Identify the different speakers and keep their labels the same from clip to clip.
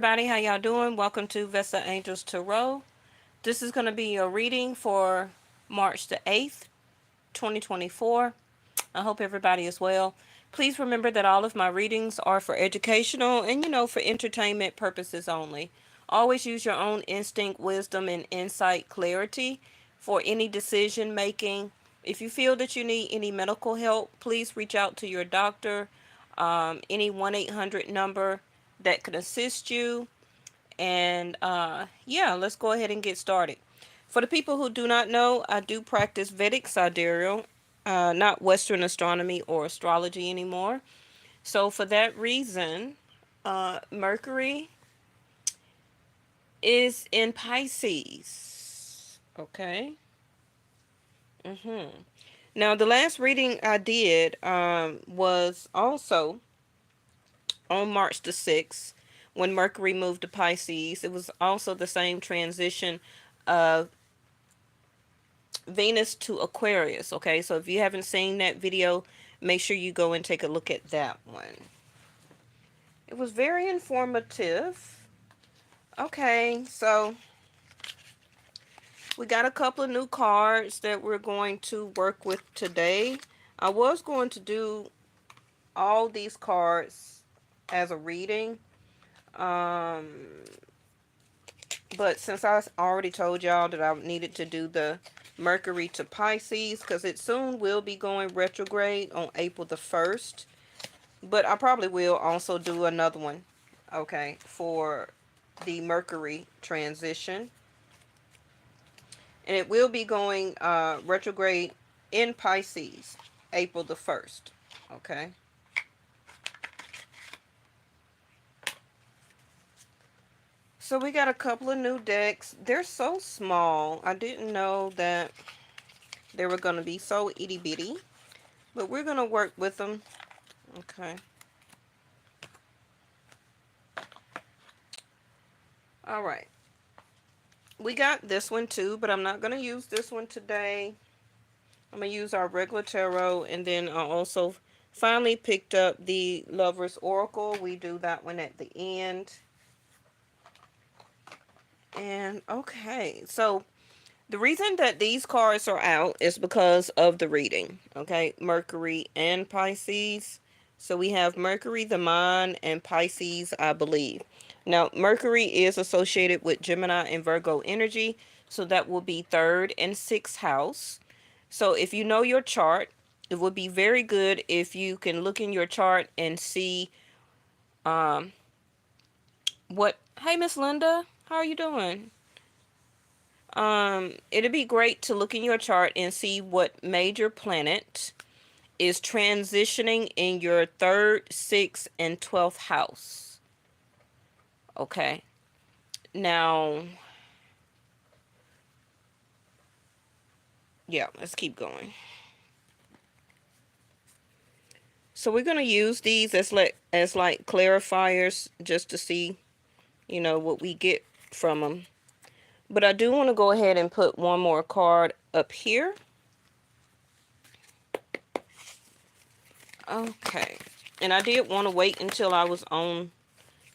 Speaker 1: everybody, how y'all doing? Welcome to Vesta Angels Tarot. This is going to be your reading for March the 8th, 2024. I hope everybody is well. Please remember that all of my readings are for educational and, for entertainment purposes only. Always use your own instinct, wisdom, and insight clarity for any decision making. If you feel that you need any medical help, please reach out to your doctor. Any 1-800 number that could assist you. And yeah, let's go ahead and get started. For the people who do not know, I do practice Vedic sidereal, not Western astronomy or astrology anymore. So for that reason, Mercury is in Pisces. Okay. Now the last reading I did was also on March the 6th when Mercury moved to Pisces. It was also the same transition of Venus to Aquarius. Okay, so if you haven't seen that video, make sure you go and take a look at that one. It was very informative. Okay, so we got a couple of new cards that we're going to work with today. I was going to do all these cards as a reading, but since I already told y'all that I needed to do the Mercury to Pisces, because it soon will be going retrograde on April the 1st. But I probably will also do another one, okay, for the Mercury transition. And it will be going retrograde in Pisces, April the 1st, okay. So we got a couple of new decks. They're so small. I didn't know that they were going to be so itty bitty. But we're going to work with them. Okay. Alright. We got this one too, but I'm not going to use this one today. I'm going to use our regular tarot. And then I also finally picked up the Lover's Oracle. We do that one at the end. And okay, so the reason that these cards are out is because of the reading, okay? Mercury and Pisces. So we have Mercury, the mind, and Pisces, I believe. Now, Mercury is associated with Gemini and Virgo energy, so that will be 3rd and 6th house. So if you know your chart, it would be very good if you can look in your chart and see what... Hey, Miss Linda, how are you doing? It'd be great to look in your chart and see what major planet is transitioning in your 3rd, 6th, and 12th house. Okay. Now, yeah, let's keep going. So we're going to use these as like clarifiers just to see, what we get from them. But I do want to go ahead and put one more card up here. Okay. And I did want to wait until I was on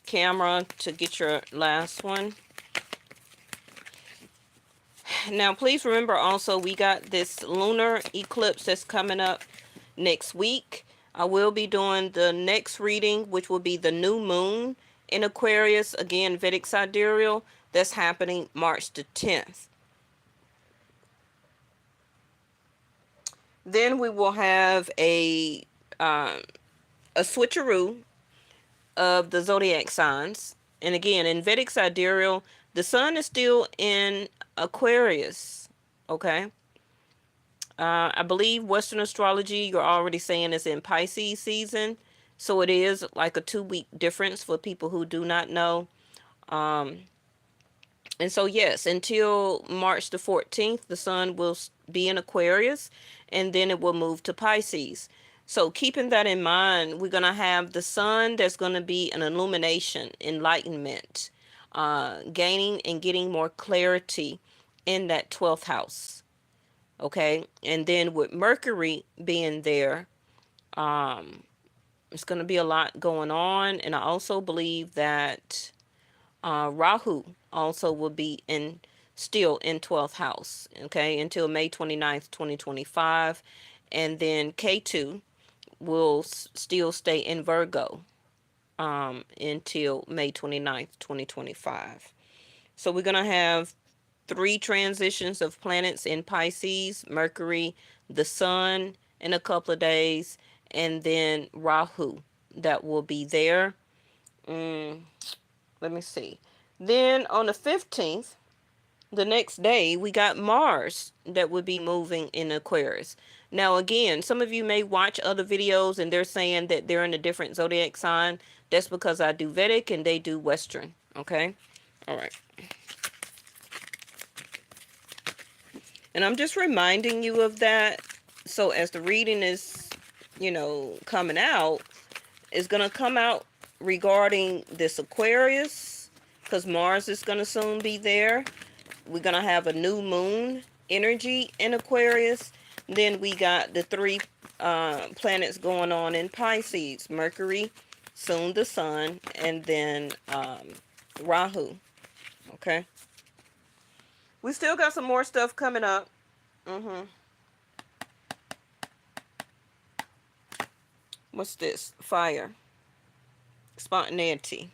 Speaker 1: camera to get your last one. Now, please remember also we got this lunar eclipse that's coming up next week. I will be doing the next reading, which will be the new moon in Aquarius. Again, Vedic sidereal. That's happening March the 10th. Then we will have a switcheroo of the zodiac signs. And again, in Vedic sidereal, the sun is still in Aquarius. Okay. I believe Western astrology, you're already saying, is in Pisces season. So it is like a 2-week difference for people who do not know. And so, yes, until March the 14th, the sun will be in Aquarius, and then it will move to Pisces. So keeping that in mind, we're going to have the sun that's going to be an illumination, enlightenment, gaining and getting more clarity in that 12th house. Okay, and then with Mercury being there, it's going to be a lot going on. And I also believe that Rahu also will be still in 12th house, okay, until May 29th, 2025. And then K2 will still stay in Virgo until May 29th, 2025. So we're going to have 3 transitions of planets in Pisces: Mercury, the Sun in a couple of days, and then Rahu that will be there. Let me see. Then on the 15th, the next day, we got Mars that would be moving in Aquarius. Now, again, some of you may watch other videos and they're saying that they're in a different zodiac sign. That's because I do Vedic and they do Western. Okay? All right. And I'm just reminding you of that. So as the reading is, coming out, it's going to come out regarding this Aquarius, because Mars is going to soon be there. We're going to have a new moon energy in Aquarius. Then we got the 3 planets going on in Pisces: Mercury, soon the Sun, and then Rahu. Okay. We still got some more stuff coming up. What's this? Fire. Spontaneity.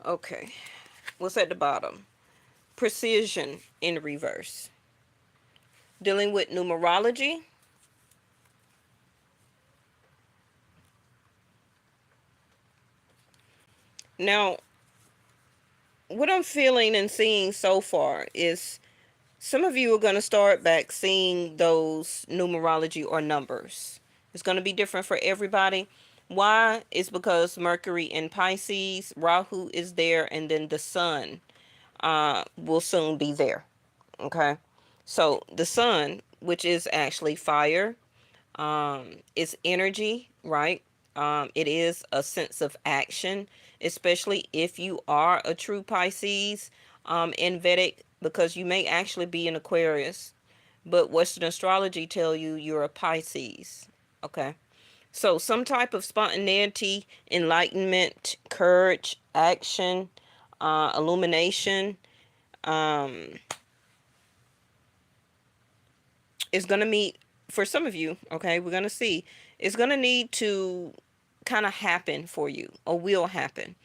Speaker 1: Okay. What's at the bottom? Precision in reverse. Dealing with numerology. Now, what I'm feeling and seeing so far is some of you are going to start back seeing those numerology or numbers. It's going to be different for everybody. Why? It's because Mercury in Pisces, Rahu is there, and then the Sun will soon be there. Okay? So the Sun, which is actually fire, is energy, right? It is a sense of action, especially if you are a true Pisces in Vedic, because you may actually be an Aquarius, but Western astrology tell you you're a Pisces. Okay. So some type of spontaneity, enlightenment, courage, action, illumination, is going to meet for some of you. Okay, we're going to see. It's going to need to kind of happen for you, or will happen,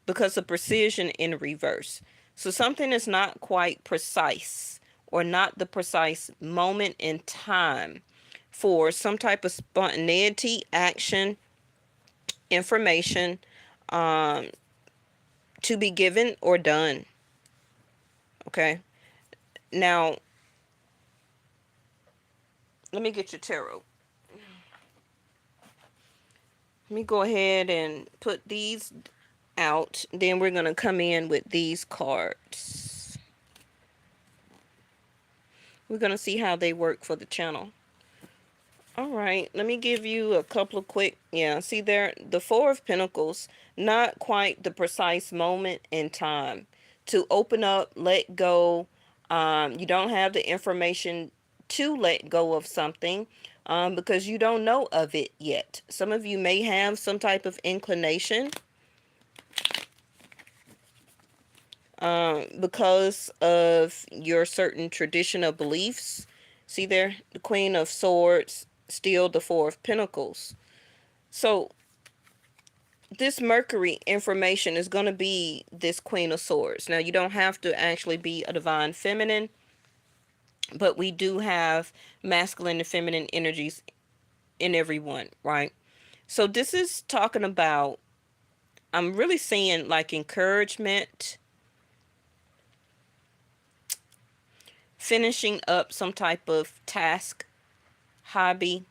Speaker 1: because of precision in reverse. So something is not quite precise, or not the precise moment in time for some type of spontaneity, action, information to be given or done. Okay. Now, let me get your tarot. Let me go ahead and put these out. Then we're going to come in with these cards. We're going to see how they work for the channel. All right, let me give you a couple of quick, see there, the 4 of Pentacles, not quite the precise moment in time to open up, let go. You don't have the information to let go of something because you don't know of it yet. Some of you may have some type of inclination because of your certain traditional beliefs. See there, the Queen of Swords, still the 4 of Pentacles. So this Mercury information is going to be this Queen of Swords. Now, you don't have to actually be a divine feminine, but we do have masculine and feminine energies in everyone, right? So this is talking about, I'm really seeing like encouragement, finishing up some type of task, hobby,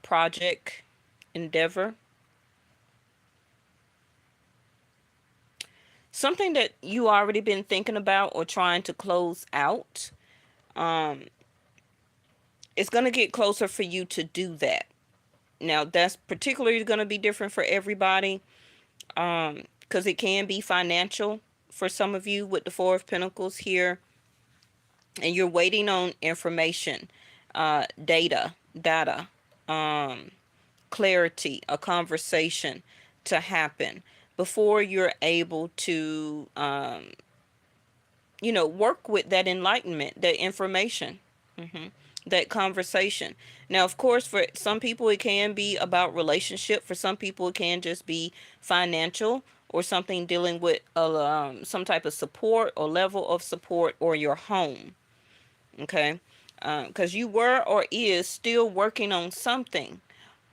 Speaker 1: project, endeavor. Something that you already been thinking about or trying to close out. It's going to get closer for you to do that. Now, that's particularly going to be different for everybody because it can be financial for some of you with the 4 of Pentacles here. And you're waiting on information, data, clarity, a conversation to happen. before you're able to, work with that enlightenment, that information, that conversation. Now, of course, for some people, it can be about relationship. For some people, it can just be financial or something dealing with some type of support or level of support or your home. Okay. Because you were or is still working on something,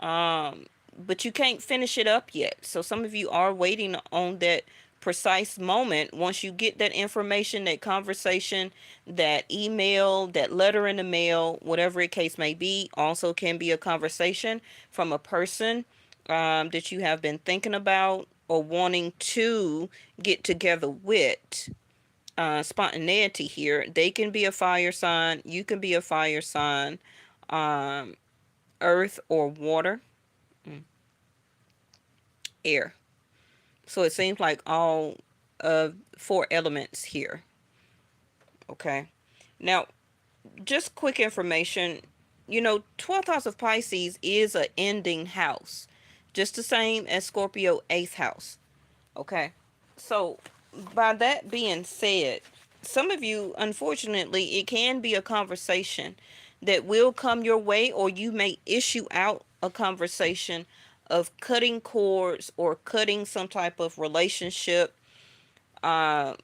Speaker 1: um, but you can't finish it up yet. So some of you are waiting on that precise moment. Once you get that information, that conversation, that email, that letter in the mail, whatever the case may be, also can be a conversation from a person that you have been thinking about or wanting to get together with. Spontaneity here. They can be a fire sign. You can be a fire sign. Um, earth or water, air. So it seems like all four elements here. Okay. Now, just quick information. 12th house of Pisces is a ending house, just the same as Scorpio 8th house. Okay. So, by that being said, some of you, unfortunately, it can be a conversation that will come your way, or you may issue out a conversation of cutting cords or cutting some type of relationship, uh,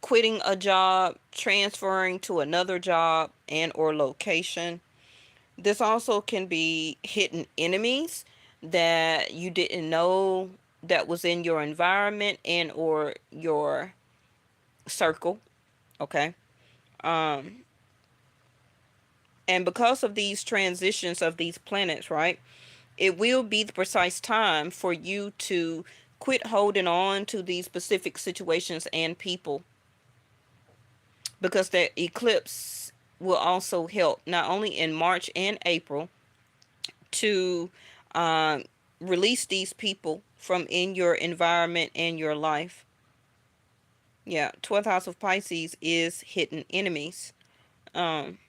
Speaker 1: quitting a job, transferring to another job and or location. This also can be hidden enemies that you didn't know that was in your environment and or your circle. Okay. Um, and because of these transitions of these planets, right, it will be the precise time for you to quit holding on to these specific situations and people, because that eclipse will also help not only in March and April to um, release these people from in your environment and your life. Yeah, 12th house of Pisces is hidden enemies. Um,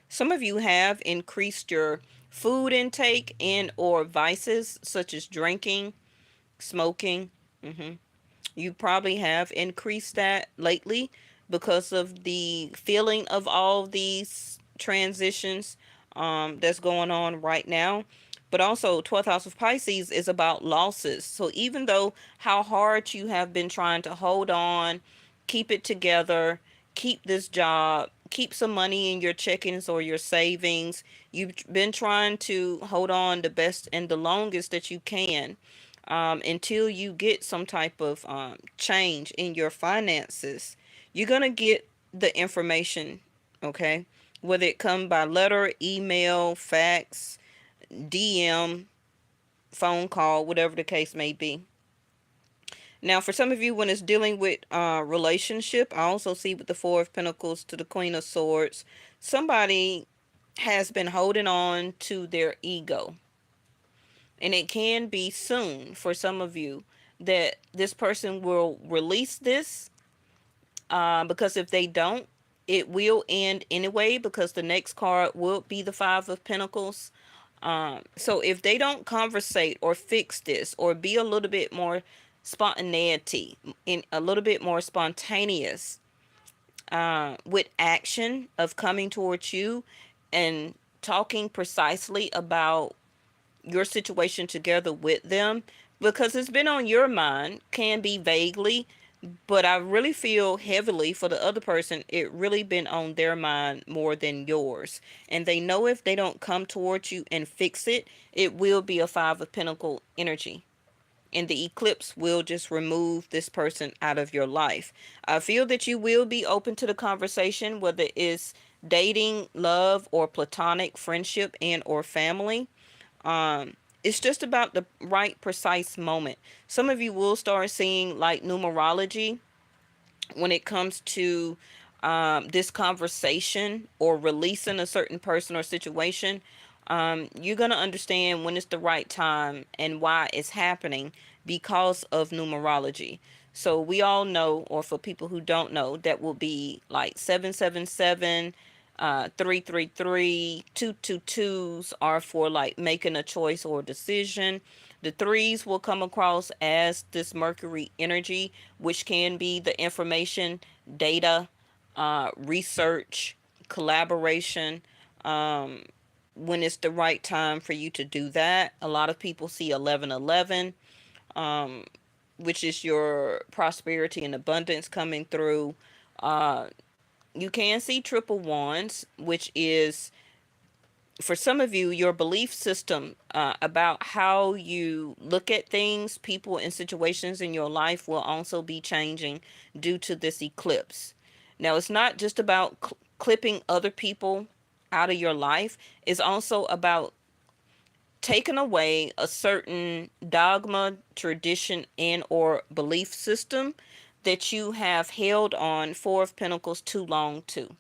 Speaker 1: some of you have increased your food intake and or vices such as drinking, smoking. hmm You probably have increased that lately because of the feeling of all these transitions that's going on right now. But also, 12th house of Pisces is about losses. So even though how hard you have been trying to hold on, keep it together, keep this job, keep some money in your checkings or your savings, you've been trying to hold on the best and the longest that you can, until you get some type of change in your finances. You're going to get the information, okay? Whether it come by letter, email, fax, DM, phone call, whatever the case may be. Now, for some of you, when it's dealing with relationship, I also see with the Four of Pentacles to the Queen of Swords, somebody has been holding on to their ego. And it can be soon for some of you that this person will release this, because if they don't, it will end anyway, because the next card will be the Five of Pentacles. So if they don't conversate or fix this or be a little bit more spontaneity and a little bit more spontaneous with action of coming towards you and talking precisely about your situation together with them, because it's been on your mind, can be vaguely, but I really feel heavily for the other person, it really been on their mind more than yours. And they know if they don't come towards you and fix it, it will be a Five of Pentacle energy. And the eclipse will just remove this person out of your life. I feel that you will be open to the conversation, whether it's dating, love, or platonic friendship and or family. It's just about the right precise moment. Some of you will start seeing like numerology when it comes to this conversation or releasing a certain person or situation. You're going to understand when it's the right time and why it's happening because of numerology. So we all know, or for people who don't know, that will be like 777, 333, 222s are for like making a choice or a decision. The threes will come across as this Mercury energy, which can be the information, data, research, collaboration, when it's the right time for you to do that. A lot of people see 1111, which is your prosperity and abundance coming through. You can see triple wands, which is, for some of you, your belief system about how you look at things, people, and situations in your life will also be changing due to this eclipse. Now, it's not just about clipping other people out of your life. It's also about taking away a certain dogma, tradition, and or belief system that you have held on Four of Pentacles too long to.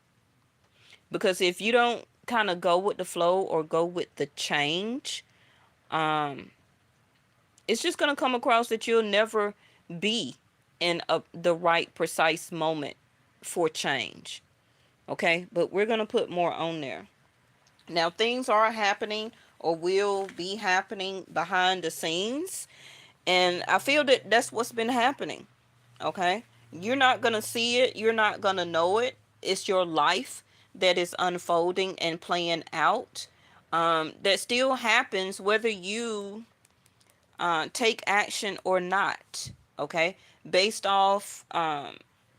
Speaker 1: Because if you don't kind of go with the flow or go with the change, it's just going to come across that you'll never be in the right precise moment for change. Okay, but we're going to put more on there. Now, things are happening or will be happening behind the scenes, and I feel that that's what's been happening. Okay, you're not going to see it, you're not going to know it. It's your life that is unfolding and playing out. That still happens whether you take action or not. Okay, based off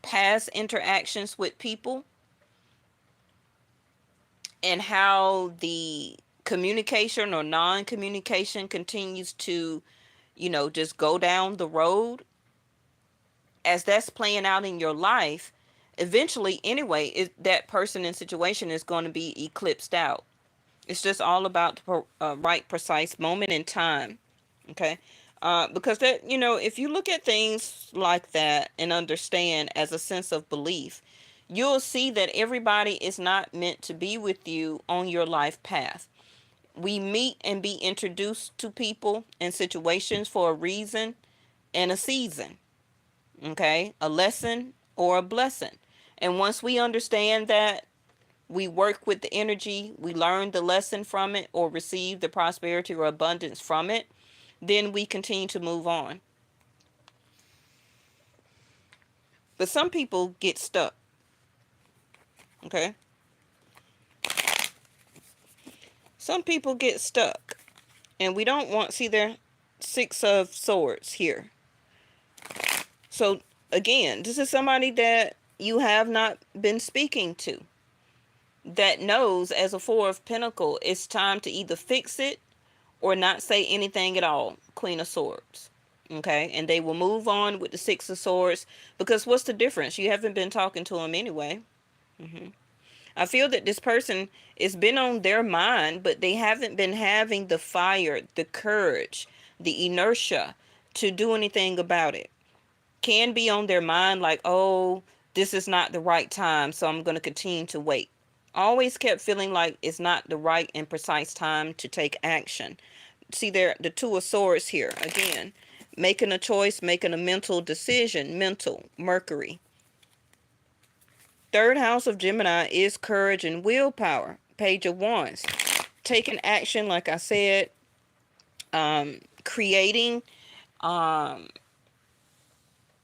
Speaker 1: past interactions with people and how the communication or non-communication continues to, just go down the road. As that's playing out in your life, eventually anyway, that person and situation is going to be eclipsed out. It's just all about the right precise moment in time. Okay, because that, if you look at things like that and understand as a sense of belief, you'll see that everybody is not meant to be with you on your life path. We meet and be introduced to people and situations for a reason and a season. Okay, a lesson or a blessing. And once we understand that, we work with the energy, we learn the lesson from it or receive the prosperity or abundance from it, then we continue to move on. But some people get stuck. Okay, some people get stuck, and we don't want to see their Six of Swords here. So again, this is somebody that you have not been speaking to, that knows as a Four of Pentacles it's time to either fix it or not say anything at all. Queen of Swords. Okay, and they will move on with the Six of Swords, because what's the difference? You haven't been talking to them anyway. I feel that this person has been on their mind, but they haven't been having the fire, the courage, the inertia to do anything about it. Can be on their mind like, oh, this is not the right time, so I'm going to continue to wait. Always kept feeling like it's not the right and precise time to take action. See there, the Two of Swords here. Again, making a choice, making a mental decision. Mental, Mercury. Third house of Gemini is courage and willpower. Page of Wands. Taking action, like I said. Creating.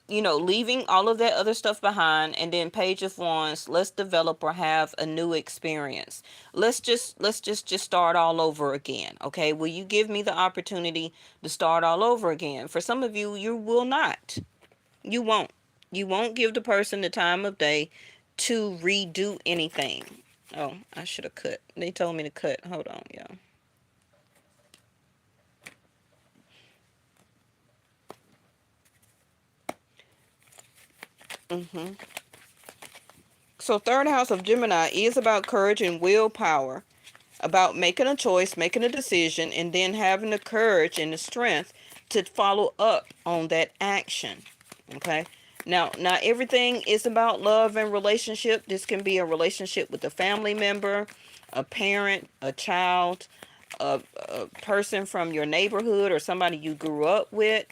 Speaker 1: Leaving all of that other stuff behind. And then Page of Wands, let's develop or have a new experience. Let's just start all over again. Okay, will you give me the opportunity to start all over again? For some of you, you will not. You won't give the person the time of day to redo anything. Oh, I should have cut. They told me to cut. Hold on, y'all. So third house of Gemini is about courage and willpower, about making a choice, making a decision, and then having the courage and the strength to follow up on that action. Okay. Now, not everything is about love and relationship. This can be a relationship with a family member, a parent, a child, a person from your neighborhood, or somebody you grew up with.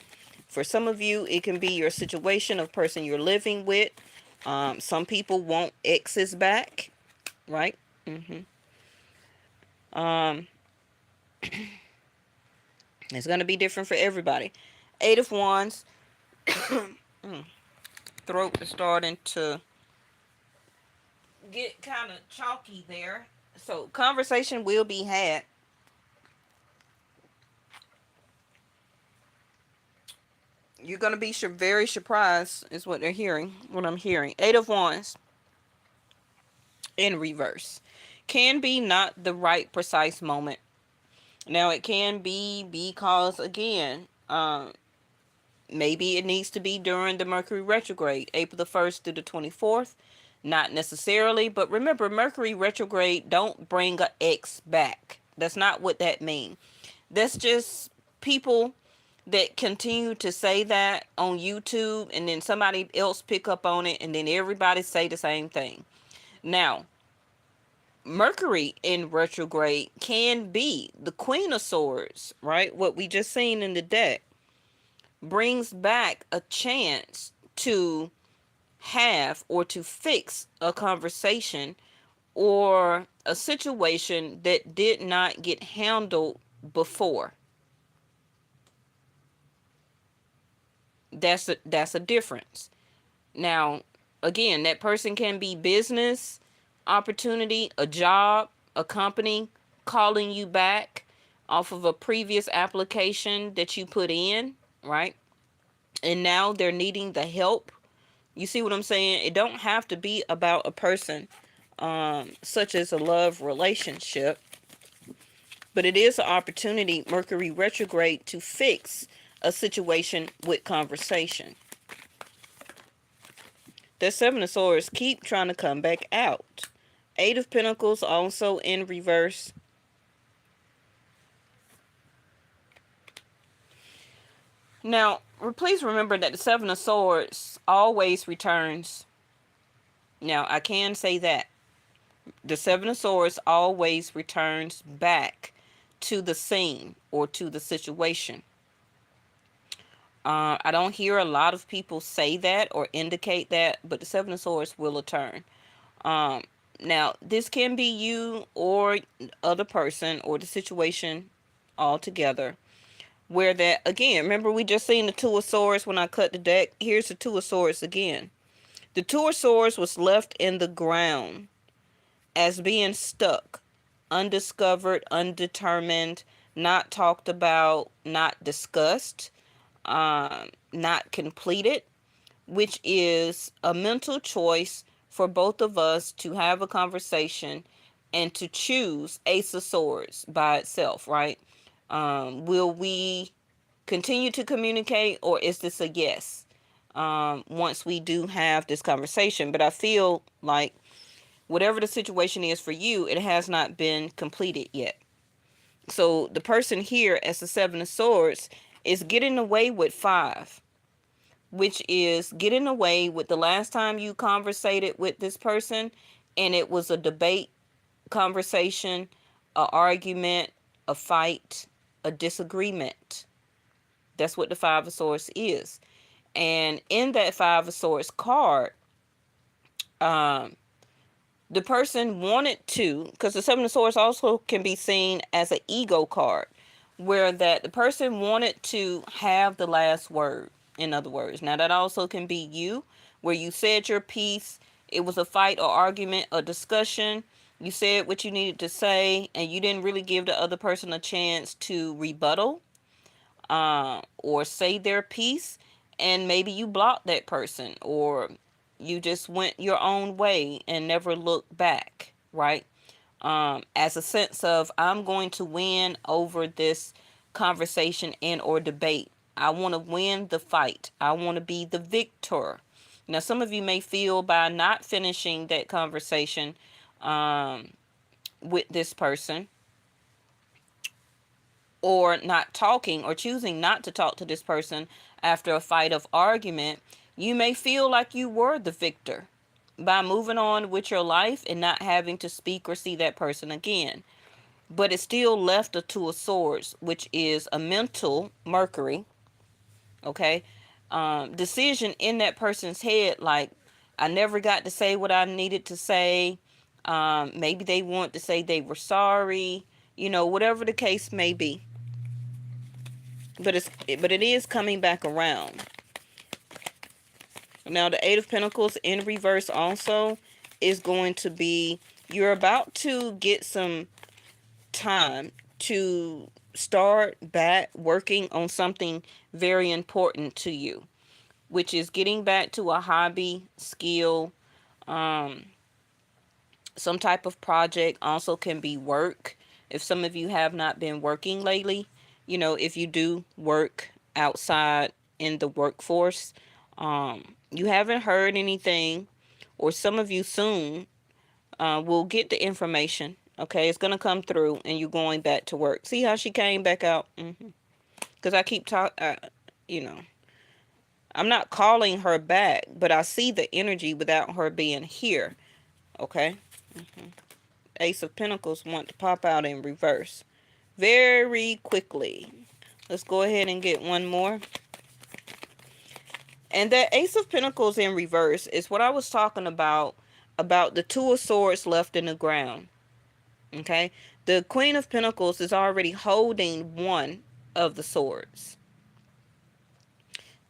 Speaker 1: For some of you, it can be your situation of person you're living with. Some people want exes back, right? It's going to be different for everybody. Eight of Wands. Throat is starting to get kind of chalky there. So conversation will be had. You're going to be very surprised is what I'm hearing. Eight of Wands in reverse. Can be not the right precise moment. Now it can be because, again, maybe it needs to be during the Mercury retrograde, April the 1st through the 24th. Not necessarily, but remember, Mercury retrograde don't bring a ex back. That's not what that means. That's just people that continue to say that on YouTube, and then somebody else pick up on it, and then everybody say the same thing. Now, Mercury in retrograde can be the Queen of Swords, right? What we just seen in the deck brings back a chance to have or to fix a conversation or a situation that did not get handled before. That's a difference. Now, again, that person can be business opportunity, a job, a company calling you back off of a previous application that you put in, right? And now they're needing the help. You see what I'm saying? It don't have to be about a person, such as a love relationship, but it is an opportunity, Mercury retrograde, to fix a situation with conversation. The Seven of Swords keep trying to come back out. Eight of Pentacles also in reverse. Now, please remember that the Seven of Swords always returns. Now, I can say that. The Seven of Swords always returns back to the scene or to the situation. I don't hear a lot of people say that or indicate that, but the Seven of Swords will return. Now, this can be you or other person or the situation altogether. Where that, again, remember we just seen the Two of Swords when I cut the deck. Here's the Two of Swords again. The Two of Swords was left in the ground as being stuck, undiscovered, undetermined, not talked about, not discussed, not completed, which is a mental choice for both of us to have a conversation and to choose Ace of Swords by itself, right? Will we continue to communicate, or is this a yes once we do have this conversation? But I feel like whatever the situation is for you, it has not been completed yet. So the person here as the Seven of Swords is getting away with 5, which is getting away with the last time you conversated with this person and it was a debate, conversation, a argument, a fight, a disagreement. That's what the Five of Swords is. And in that Five of Swords card, the person wanted to, because the Seven of Swords also can be seen as an ego card, where that the person wanted to have the last word, in other words. Now, that also can be you, where you said your piece. It was a fight or argument, a discussion. You said what you needed to say, and you didn't really give the other person a chance to rebuttal or say their piece. And maybe you blocked that person, or you just went your own way and never looked back, right? As a sense of, I'm going to win over this conversation and or debate. I want to win the fight. I want to be the victor. Now, some of you may feel by not finishing that conversation with this person, or not talking or choosing not to talk to this person after a fight of argument, you may feel like you were the victor by moving on with your life and not having to speak or see that person again. But it still left a Two of Swords, which is a mental Mercury, okay, decision in that person's head, like, I never got to say what I needed to say. Maybe they want to say they were sorry, whatever the case may be. but it is coming back around. Now the Eight of Pentacles in reverse also is going to be, you're about to get some time to start back working on something very important to you, which is getting back to a hobby, skill, some type of project. Also can be work. If some of you have not been working lately, if you do work outside in the workforce, you haven't heard anything, or some of you soon will get the information. Okay, it's going to come through and you're going back to work. See how she came back out? Because I keep talking, I'm not calling her back, but I see the energy without her being here. Okay. Ace of Pentacles want to pop out in reverse very quickly. Let's go ahead and get one more. And that Ace of Pentacles in reverse is what I was talking about the Two of Swords left in the ground. Okay? The Queen of Pentacles is already holding one of the swords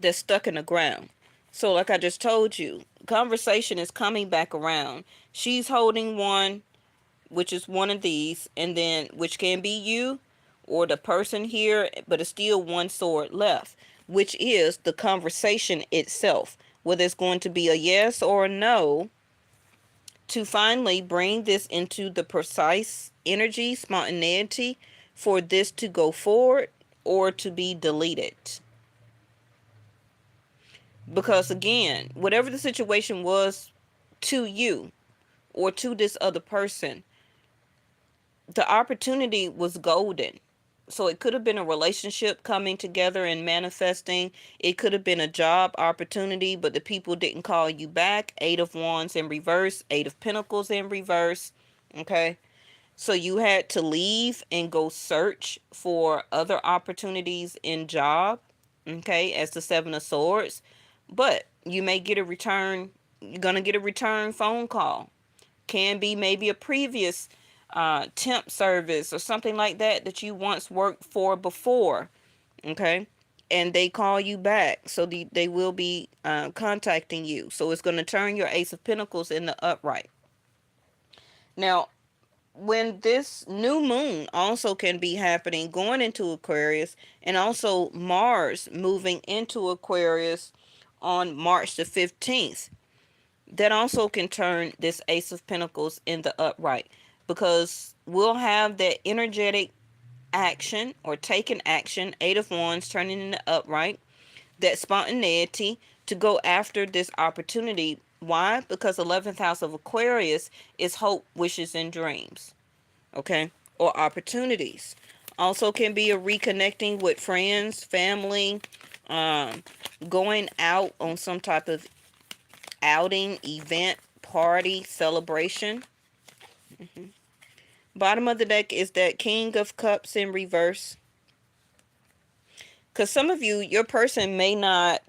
Speaker 1: that's stuck in the ground. So like I just told you, conversation is coming back around. She's holding one, which is one of these, and then which can be you or the person here, but it's still one sword left, which is the conversation itself, whether it's going to be a yes or a no, to finally bring this into the precise energy, spontaneity, for this to go forward or to be deleted. Because again, whatever the situation was to you or to this other person, the opportunity was golden. So it could have been a relationship coming together and manifesting. It could have been a job opportunity, but the people didn't call you back. Eight of Wands in reverse, Eight of Pentacles in reverse. Okay. So you had to leave and go search for other opportunities in job. Okay. As the Seven of Swords. But you may get a return. You're going to get a return phone call. Can be maybe a previous temp service or something like that you once worked for before. Okay. And they call you back. So they will be contacting you. So it's going to turn your Ace of Pentacles in the upright. Now, when this new moon also can be happening going into Aquarius, and also Mars moving into Aquarius on March the 15th, that also can turn this Ace of Pentacles in the upright, because we'll have that energetic action or taking action, Eight of Wands turning in the upright, that spontaneity to go after this opportunity. Why? Because 11th house of Aquarius is hope, wishes, and dreams. Okay? Or opportunities. Also can be a reconnecting with friends, family, going out on some type of outing, event, party, celebration. Bottom of the deck is that King of Cups in reverse. Because some of you, your person may not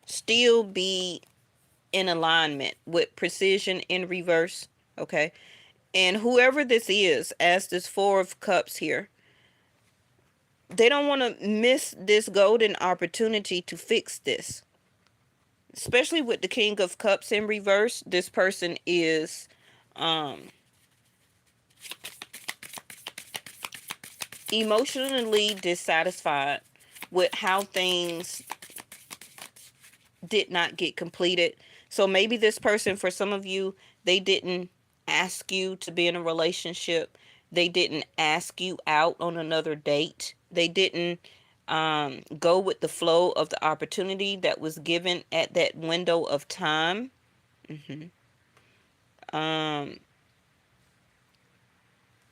Speaker 1: still be in alignment with precision in reverse. Okay. And whoever this is, as this Four of Cups here, they don't want to miss this golden opportunity to fix this. Especially with the King of Cups in reverse, this person is emotionally dissatisfied with how things did not get completed. So maybe this person, for some of you, they didn't ask you to be in a relationship. They didn't ask you out on another date. They didn't go with the flow of the opportunity that was given at that window of time.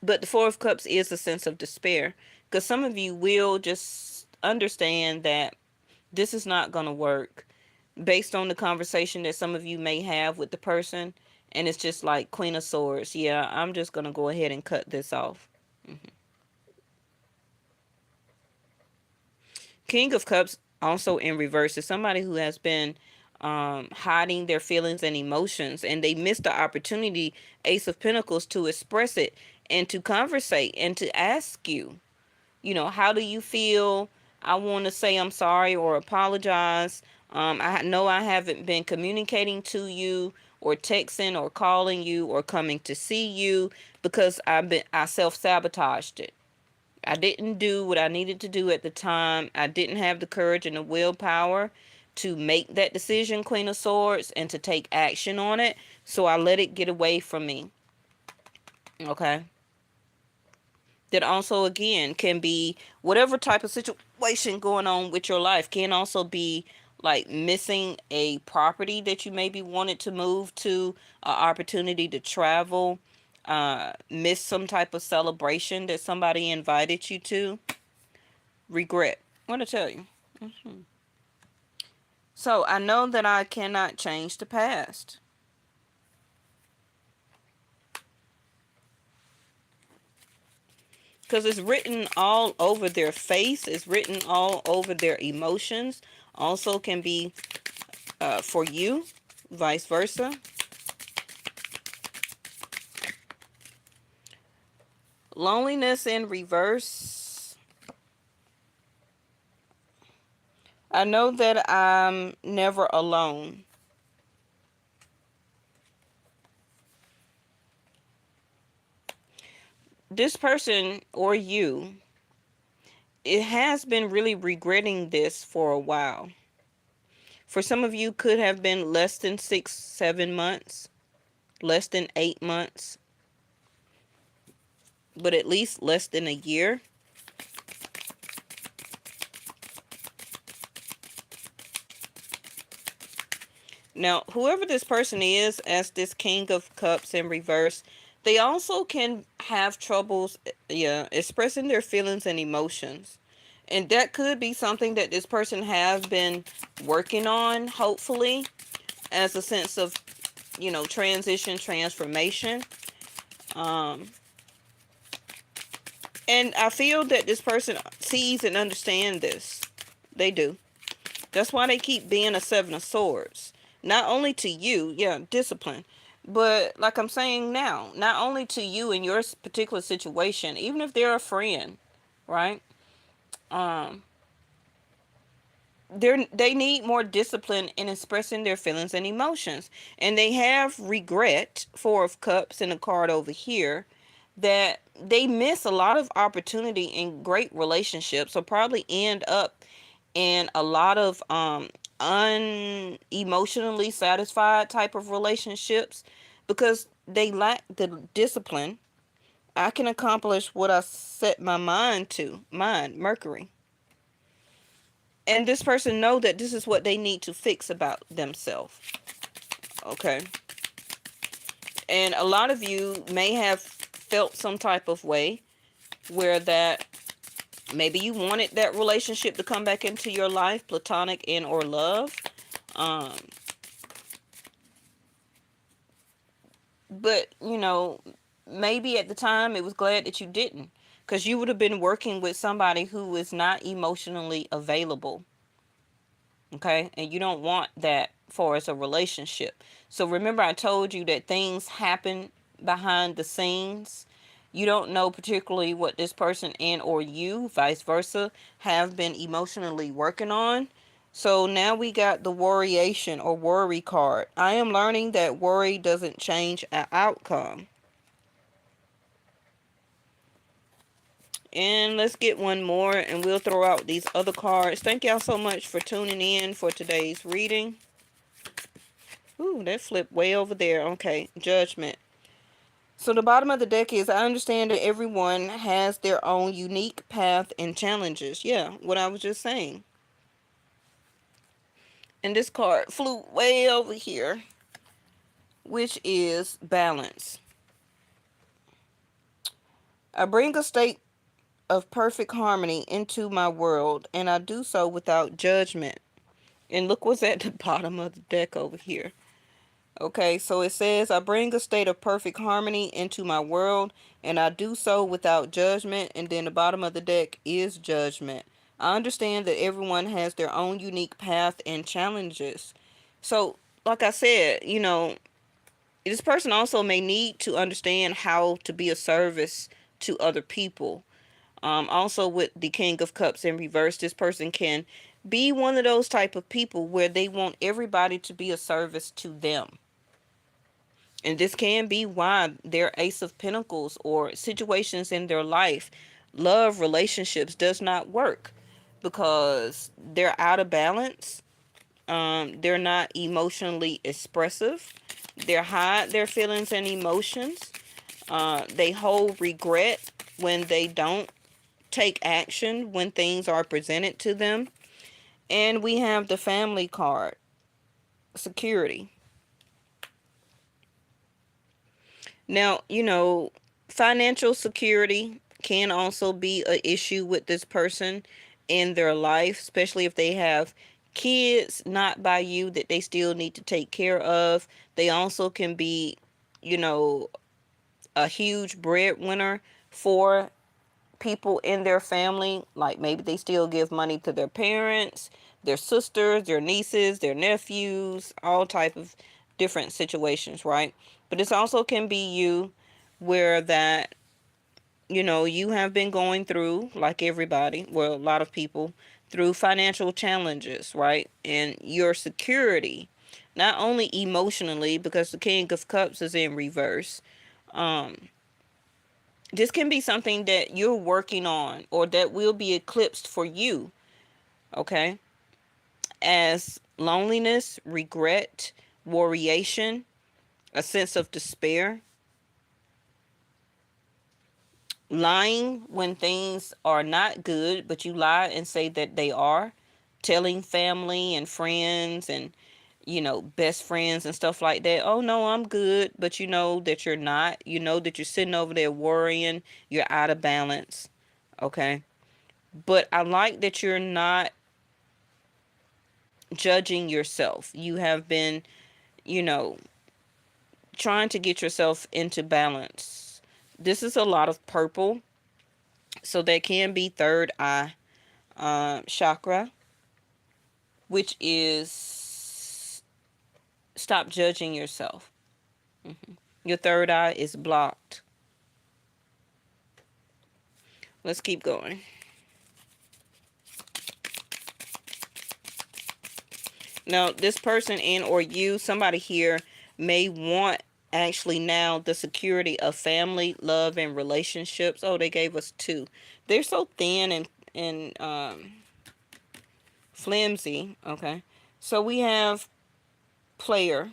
Speaker 1: But the Four of Cups is a sense of despair, because some of you will just understand that this is not going to work based on the conversation that some of you may have with the person. And it's just like Queen of Swords. Yeah, I'm just going to go ahead and cut this off. King of Cups also in reverse is somebody who has been hiding their feelings and emotions, and they missed the opportunity, Ace of Pentacles, to express it and to conversate and to ask you, how do you feel? I want to say I'm sorry or apologize. I know I haven't been communicating to you or texting or calling you or coming to see you because I self-sabotaged it. I didn't do what I needed to do at the time. I didn't have the courage and the willpower to make that decision, Queen of Swords, and to take action on it. So I let it get away from me. Okay. That also, again, can be whatever type of situation going on with your life. Can also be like missing a property that you maybe wanted to move to, an opportunity to travel, miss some type of celebration that somebody invited you to. Regret. I want to tell you. So I know that I cannot change the past. Because it's written all over their face. It's written all over their emotions. Also can be for you, vice versa. Loneliness in reverse. I know that I'm never alone. This person or you, it has been really regretting this for a while. For some of you, could have been less than 6, 7 months, less than 8 months, but at least less than a year. Now, whoever this person is, as this King of Cups in reverse, they also can have troubles, expressing their feelings and emotions. And that could be something that this person has been working on, hopefully, as a sense of, transition, transformation. And I feel that this person sees and understands this. They do. That's why they keep being a 7 of Swords. Not only to you, discipline. But like I'm saying now, not only to you in your particular situation, even if they're a friend, right? They need more discipline in expressing their feelings and emotions. And they have regret, 4 of Cups and a card over here, that they miss a lot of opportunity in great relationships, or probably end up in a lot of unemotionally satisfied type of relationships because they lack the discipline. I can accomplish what I set my mind to. Mercury. And this person know that this is what they need to fix about themselves. Okay. And a lot of you may have felt some type of way where that maybe you wanted that relationship to come back into your life, platonic and or love. Um, but, maybe at the time it was glad that you didn't, because you would have been working with somebody who is not emotionally available. Okay, and you don't want that for as a relationship. So remember, I told you that things happen behind the scenes. You don't know particularly what this person and or you, vice versa, have been emotionally working on. So now we got the worryation or worry card. I am learning that worry doesn't change an outcome. And let's get one more and we'll throw out these other cards. Thank y'all so much for tuning in for today's reading. Ooh, that flipped way over there. Okay, Judgment. So the bottom of the deck is, I understand that everyone has their own unique path and challenges. Yeah, what I was just saying. And this card flew way over here, which is balance. I bring a state of perfect harmony into my world, and I do so without judgment. And look what's at the bottom of the deck over here. Okay, so it says, I bring a state of perfect harmony into my world, and I do so without judgment. And then the bottom of the deck is judgment. I understand that everyone has their own unique path and challenges. So, like I said, this person also may need to understand how to be of service to other people. Also with the King of Cups in reverse, this person can be one of those type of people where they want everybody to be a service to them. And this can be why their Ace of Pentacles or situations in their life, love, relationships does not work because they're out of balance. They're not emotionally expressive. They hide their feelings and emotions. They hold regret when they don't take action when things are presented to them. And we have the Family card, security. Now, financial security can also be an issue with this person in their life, especially if they have kids not by you that they still need to take care of. They also can be, you know, a huge breadwinner for people in their family. Like maybe they still give money to their parents, their sisters, their nieces, their nephews, all type of different situations, right? But this also can be you, where that you have been going through, like everybody, well, a lot of people, through financial challenges, right? And your security, not only emotionally, because the King of Cups is in reverse. This can be something that you're working on or that will be eclipsed for you, okay? As loneliness, regret, worriation, a sense of despair, lying when things are not good, but you lie and say that they are, telling family and friends and best friends and stuff like that, oh no, I'm good, but you know that you're not. You know that you're sitting over there worrying, you're out of balance, okay? But I like that you're not judging yourself. You have been, you know, trying to get yourself into balance. This is a lot of purple. So that can be third eye chakra, which is stop judging yourself. Your third eye is blocked. Let's keep going. Now, this person and or you, somebody here may want actually now the security of family, love, and relationships. Oh, they gave us two. They're so thin and flimsy. Okay. So we have player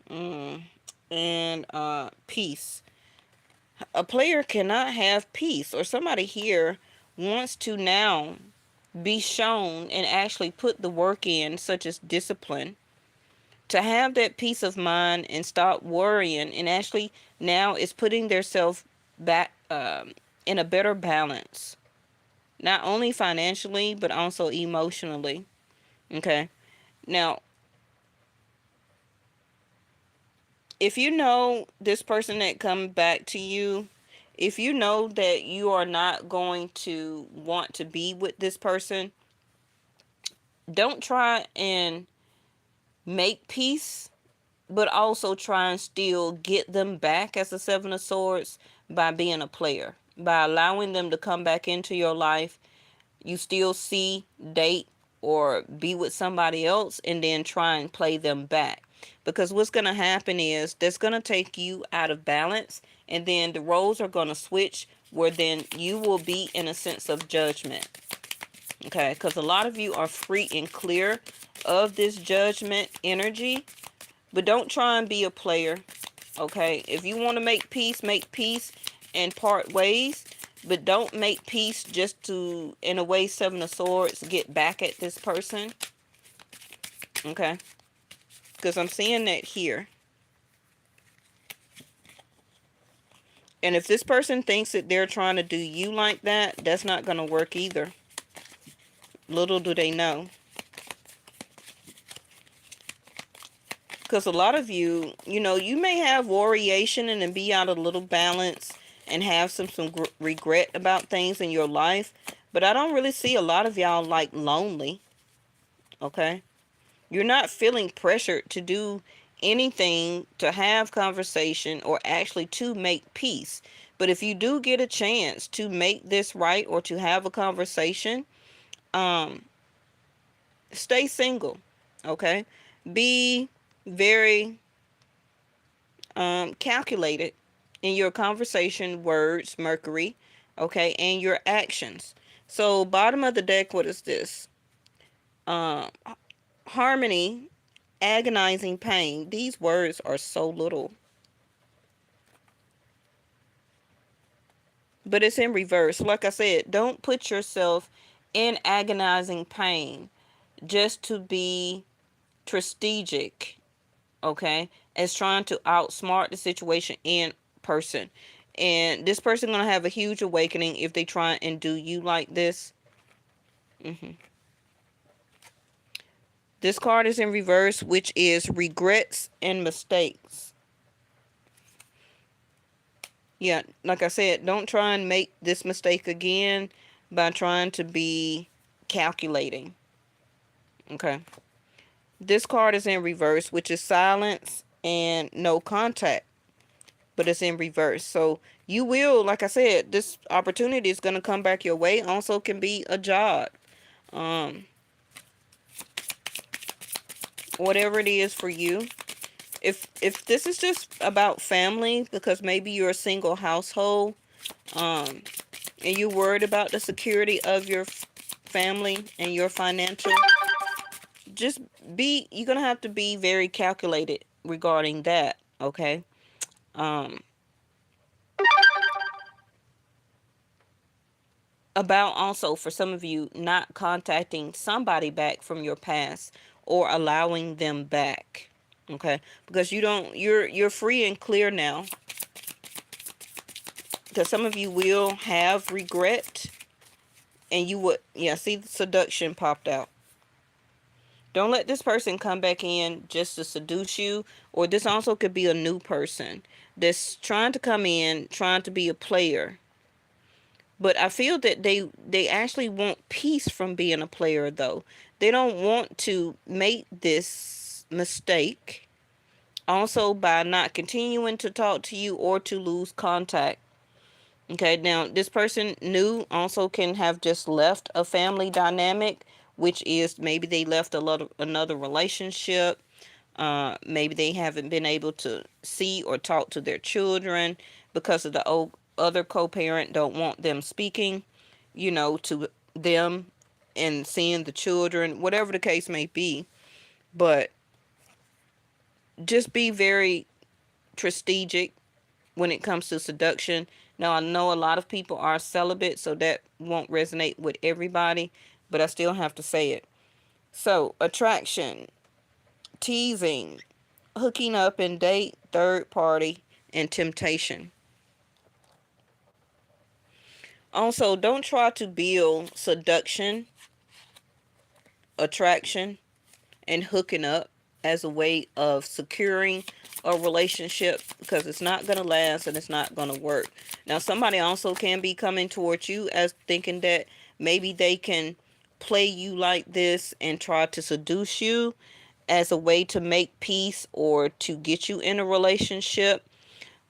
Speaker 1: and peace. A player cannot have peace, or somebody here wants to now be shown and actually put the work in, such as discipline, to have that peace of mind and stop worrying, and actually now is putting themselves back in a better balance, not only financially but also emotionally. Okay. Now, if you know this person that comes back to you, if you know that you are not going to want to be with this person, don't try and make peace, but also try and still get them back as a Seven of Swords by being a player, by allowing them to come back into your life. You still see, date, or be with somebody else, and then try and play them back. Because what's going to happen is that's going to take you out of balance, and then the roles are going to switch, where then you will be in a sense of judgment. Okay, because a lot of you are free and clear of this judgment energy, but don't try and be a player. Okay, if you want to make peace and part ways, but don't make peace just to, in a way, Seven of Swords, get back at this person. Okay, because I'm seeing that here. And if this person thinks that they're trying to do you like that, that's not going to work either. Little do they know. Because a lot of you, you may have variation and then be out of a little balance and have some regret about things in your life. But I don't really see a lot of y'all like lonely. Okay? You're not feeling pressured to do anything to have conversation or actually to make peace. But if you do get a chance to make this right or to have a conversation, um, stay single. Okay, be very calculated in your conversation words, Mercury. Okay, and your actions. So bottom of the deck, what is this? Um, harmony, agonizing pain. These words are so little. But it's in reverse. Like I said, don't put yourself in agonizing pain just to be strategic, okay? As trying to outsmart the situation in person. And this person gonna have a huge awakening if they try and do you like this. This card is in reverse, which is regrets and mistakes. Yeah, like I said, don't try and make this mistake again by trying to be calculating. Okay. This card is in reverse, which is silence and no contact, but it's in reverse. So you will, like I said, this opportunity is going to come back your way. Also can be a job. Um, whatever it is for you. If this is just about family, because maybe you're a single household, and you're worried about the security of your family and your financial, just you're gonna have to be very calculated regarding that. Okay. um about also for some of you not contacting somebody back from your past or allowing them back. Okay, because you're free and clear now, because some of you will have regret, and you would, yeah, see the seduction popped out. Don't let this person come back in just to seduce you, or this also could be a new person that's trying to come in, trying to be a player. But I feel that they actually want peace from being a player, though. They don't want to make this mistake also by not continuing to talk to you or to lose contact. Okay, now this person new also can have just left a family dynamic, which is maybe they left another relationship. Maybe they haven't been able to see or talk to their children because of the other co-parent don't want them speaking, to them and seeing the children, whatever the case may be. But just be very strategic when it comes to seduction. Now, I know a lot of people are celibate, so that won't resonate with everybody, but I still have to say it. So, attraction, teasing, hooking up and date, third party, and temptation. Also, don't try to build seduction, attraction, and hooking up as a way of securing a relationship, because it's not going to last and it's not going to work. Now, somebody also can be coming towards you as thinking that maybe they can play you like this and try to seduce you as a way to make peace or to get you in a relationship.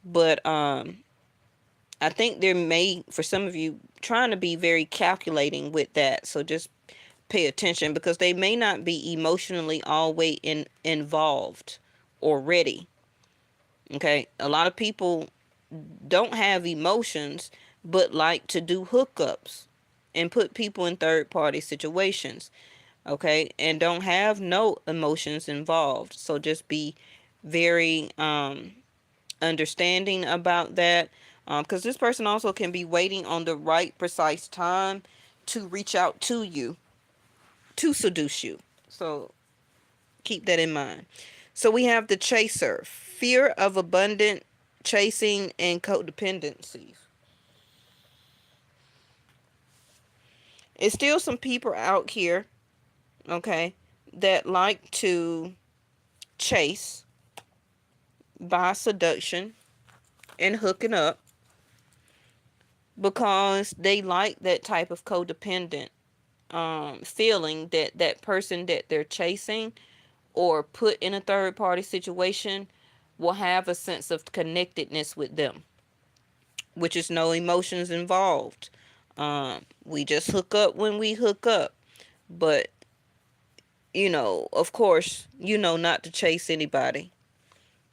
Speaker 1: But I think there may, for some of you, trying to be very calculating with that. So just pay attention, because they may not be emotionally always involved or ready. Okay, a lot of people don't have emotions but like to do hookups and put people in third party situations. Okay, and don't have no emotions involved. So just be very understanding about that, because this person also can be waiting on the right precise time to reach out to you to seduce you. So keep that in mind. So we have the chaser, fear of abundant chasing and codependencies. It's still some people out here, okay, that like to chase by seduction and hooking up, because they like that type of codependent feeling that that person that they're chasing or put in a third party situation will have a sense of connectedness with them, which is no emotions involved. We just hook up when we hook up. But, of course, not to chase anybody.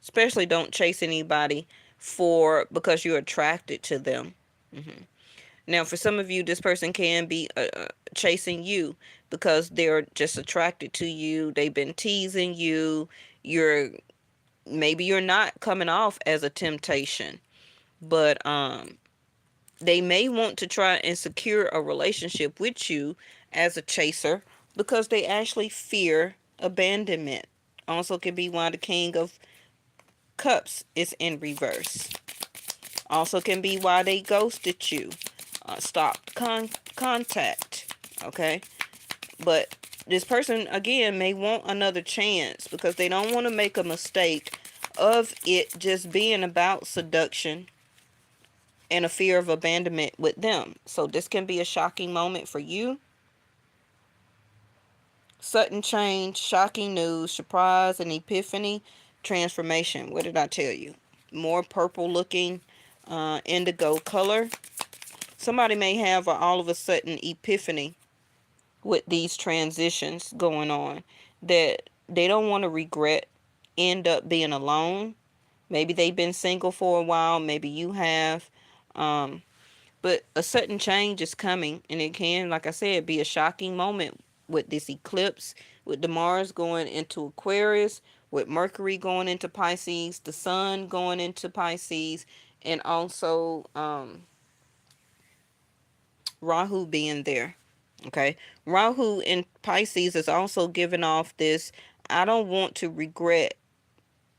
Speaker 1: Especially don't chase anybody because you're attracted to them. Now, for some of you, this person can be chasing you because they're just attracted to you. They've been teasing you. Maybe you're not coming off as a temptation, but they may want to try and secure a relationship with you as a chaser because they actually fear abandonment. Also can be why the King of Cups is in reverse. Also can be why they ghosted you. Stopped contact. Okay? But this person, again, may want another chance because they don't want to make a mistake of it just being about seduction and a fear of abandonment with them. So this can be a shocking moment for you. Sudden change, shocking news, surprise, and epiphany, transformation. What did I tell you? More purple looking indigo color. Somebody may have all of a sudden epiphany with these transitions going on that they don't want to regret, end up being alone. Maybe they've been single for a while. Maybe you have. But a sudden change is coming, and it can, like I said, be a shocking moment with this eclipse, with the Mars going into Aquarius, with Mercury going into Pisces, the Sun going into Pisces, and also Rahu being there. Okay, Rahu in Pisces is also giving off this, I don't want to regret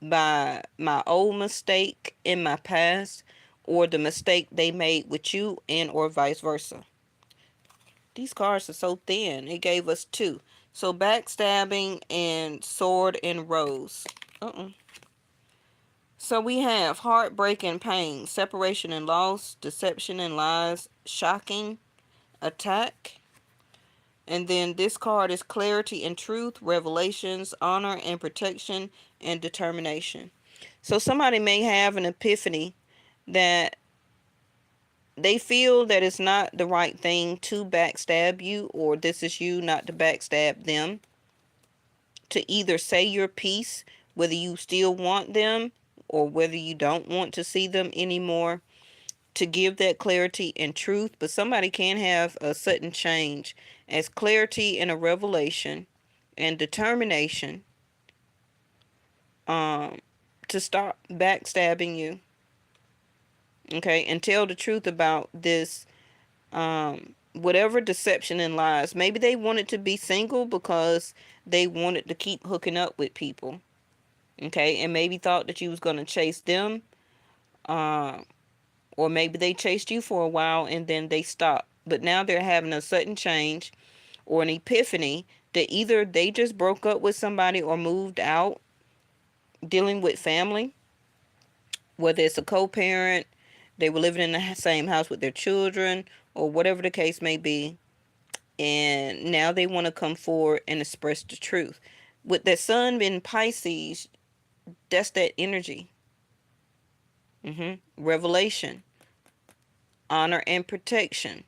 Speaker 1: by my old mistake in my past or the mistake they made with you, and or vice versa. These cards are so thin. It gave us two. So backstabbing and sword and rose. So we have heartbreak and pain, separation and loss, deception and lies, shocking, attack. And then this card is clarity and truth, revelations, honor and protection, and determination. So somebody may have an epiphany that they feel that it's not the right thing to backstab you, or this is you not to backstab them. To either say your piece, whether you still want them or whether you don't want to see them anymore, to give that clarity and truth. But somebody can have a sudden change as clarity and a revelation and determination to stop backstabbing you. Okay, and tell the truth about this whatever deception and lies. Maybe they wanted to be single because they wanted to keep hooking up with people. Okay, and maybe thought that you was going to chase them. Or maybe they chased you for a while and then they stopped. But now they're having a sudden change or an epiphany that either they just broke up with somebody or moved out, dealing with family, whether it's a co-parent, they were living in the same house with their children, or whatever the case may be. And now they want to come forward and express the truth. With that sun in Pisces, that's that energy. Revelation, honor and protection.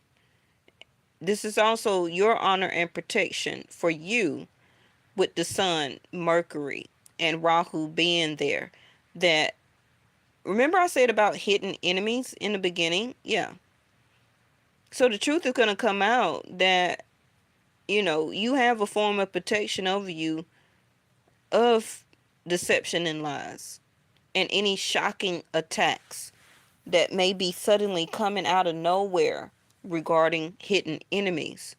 Speaker 1: This is also your honor and protection for you with the sun, Mercury, and Rahu being there. That, remember I said about hidden enemies in the beginning? Yeah. So the truth is going to come out that, you have a form of protection over you of deception and lies and any shocking attacks that may be suddenly coming out of nowhere regarding hidden enemies.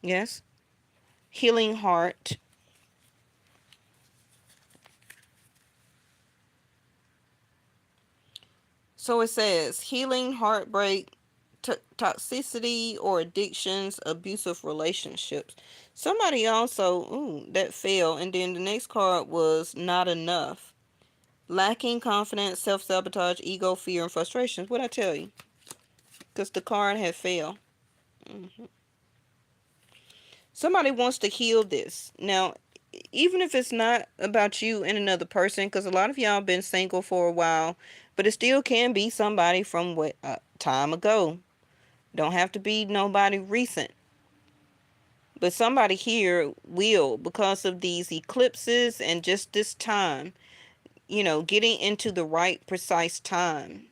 Speaker 1: Yes? Healing heart. So it says healing, heartbreak, toxicity or addictions, abusive relationships. Somebody also, that fell. And then the next card was not enough. Lacking confidence, self-sabotage, ego, fear, and frustrations. What'd I tell you? Because the card had failed. Somebody wants to heal this. Now, even if it's not about you and another person, because a lot of y'all been single for a while, but it still can be somebody from what time ago. Don't have to be nobody recent. But somebody here will, because of these eclipses and just this time, getting into the right precise time,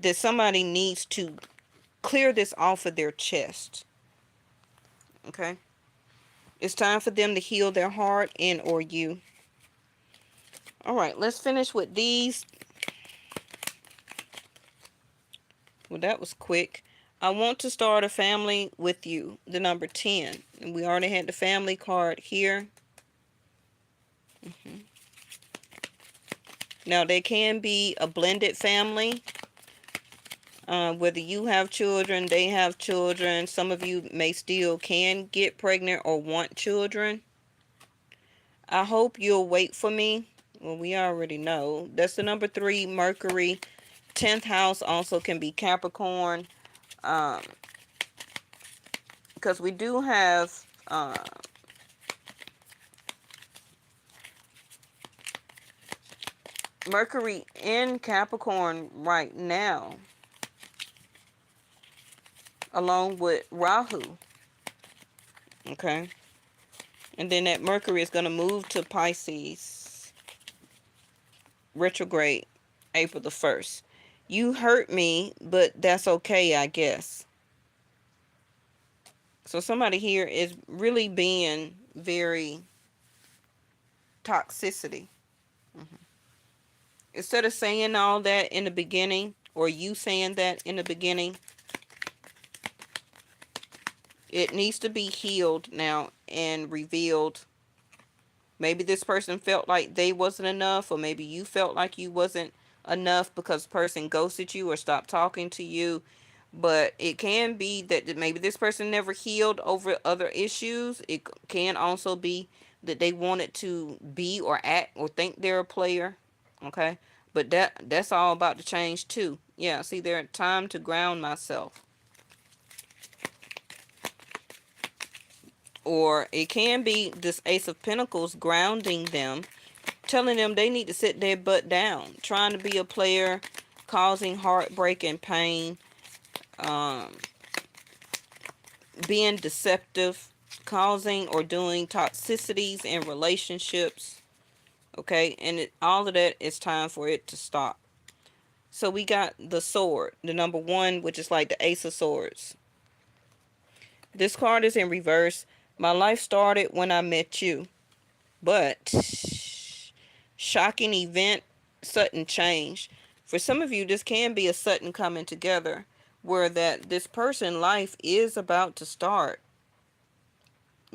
Speaker 1: that somebody needs to clear this off of their chest. Okay? It's time for them to heal their heart and or you. All right, let's finish with these. Well, that was quick. I want to start a family with you. The number 10. And we already had the family card here. Now, there can be a blended family. Whether you have children, they have children. Some of you may still can get pregnant or want children. I hope you'll wait for me. Well, we already know. That's the number 3, Mercury. 10th house also can be Capricorn. Because we do have Mercury in Capricorn right now, along with Rahu. Okay. And then that Mercury is going to move to Pisces retrograde April the 1st. You hurt me, but that's okay, I guess. So somebody here is really being very toxicity. Instead of saying all that in the beginning, or you saying that in the beginning, it needs to be healed now and revealed. Maybe this person felt like they wasn't enough, or maybe you felt like you wasn't enough because the person ghosted you or stopped talking to you. But it can be that maybe this person never healed over other issues. It can also be that they wanted to be or act or think they're a player. Okay? But that's all about to change too. Yeah, see, there's time to ground myself. Or it can be this Ace of Pentacles grounding them, telling them they need to sit their butt down. Trying to be a player, causing heartbreak and pain. Being deceptive, causing or doing toxicities in relationships. Okay, and all of that, it's time for it to stop. So we got the sword, the number 1, which is like the Ace of Swords. This card is in reverse. My life started when I met you, but shocking event, sudden change. For some of you, this can be a sudden coming together where that this person life is about to start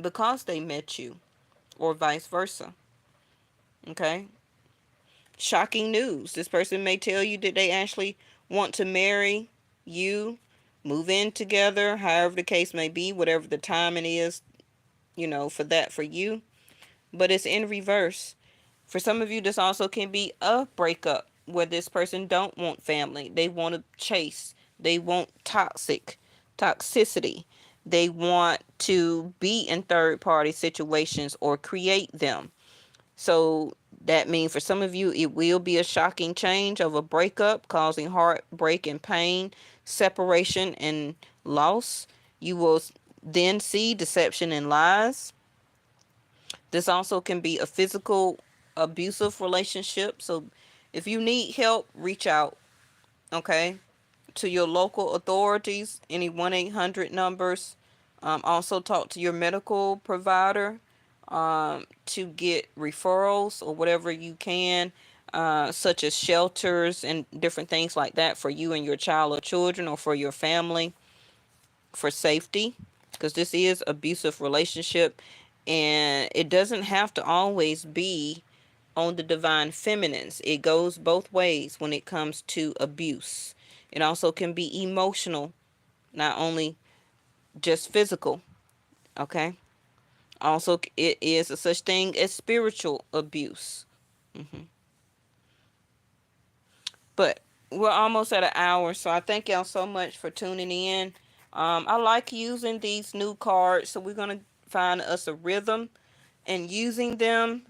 Speaker 1: because they met you, or vice versa. Okay? Shocking news. This person may tell you that they actually want to marry you, move in together, however the case may be, whatever the timing is, for that for you. But it's in reverse. For some of you, this also can be a breakup where this person don't want family. They want to chase. They want toxicity. They want to be in third party situations or create them. So that means for some of you, it will be a shocking change of a breakup, causing heartbreak and pain, separation and loss. You will then see deception and lies. This also can be a physical abusive relationship. So if you need help, reach out, okay, to your local authorities, any 1-800 numbers. Also talk to your medical provider to get referrals or whatever you can, such as shelters and different things like that for you and your child or children, or for your family, for safety, because this is abusive relationship, and it doesn't have to always be on the divine feminines. It goes both ways when it comes to abuse. It also can be emotional, not only just physical. Okay. Also, it is a such thing as spiritual abuse. But we're almost at an hour, so I thank y'all so much for tuning in. I like using these new cards, so we're going to find us a rhythm and using them,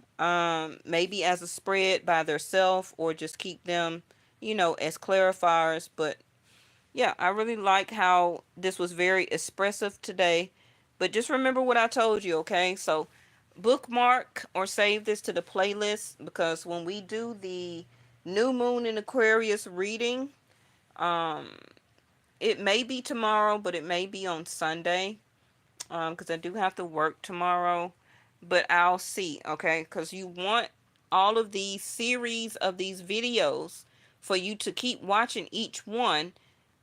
Speaker 1: maybe as a spread by themselves, or just keep them, as clarifiers. But yeah, I really like how this was very expressive today. But just remember what I told you, okay? So bookmark or save this to the playlist, because when we do the new moon in Aquarius reading, um, it may be tomorrow, but it may be on Sunday, because I do have to work tomorrow. But I'll see, okay? Because you want all of these series of these videos for you to keep watching each one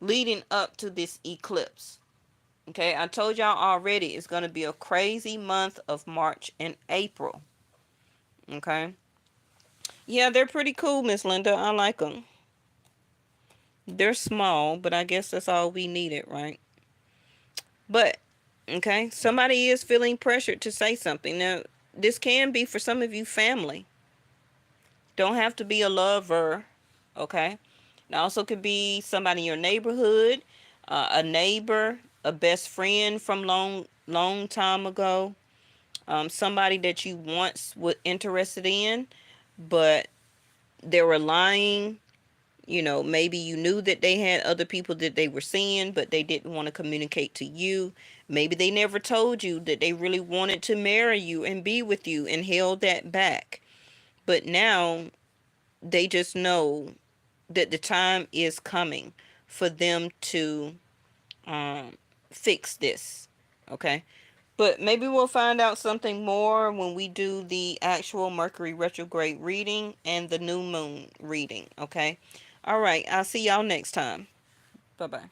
Speaker 1: leading up to this eclipse. Okay, I told y'all already it's going to be a crazy month of March and April. Okay, yeah, they're pretty cool, Miss Linda. I like them. They're small, but I guess that's all we needed, right? But okay, somebody is feeling pressured to say something. Now, this can be for some of you family. Don't have to be a lover, okay? It also could be somebody in your neighborhood, a neighbor, a best friend from long time ago, somebody that you once were interested in, but they were lying. Maybe you knew that they had other people that they were seeing, but they didn't want to communicate to you. Maybe they never told you that they really wanted to marry you and be with you and held that back. But now they just know that the time is coming for them to um, fix this. Okay. But maybe we'll find out something more when we do the actual Mercury retrograde reading and the new moon reading. Okay. All right. I'll see y'all next time. Bye bye.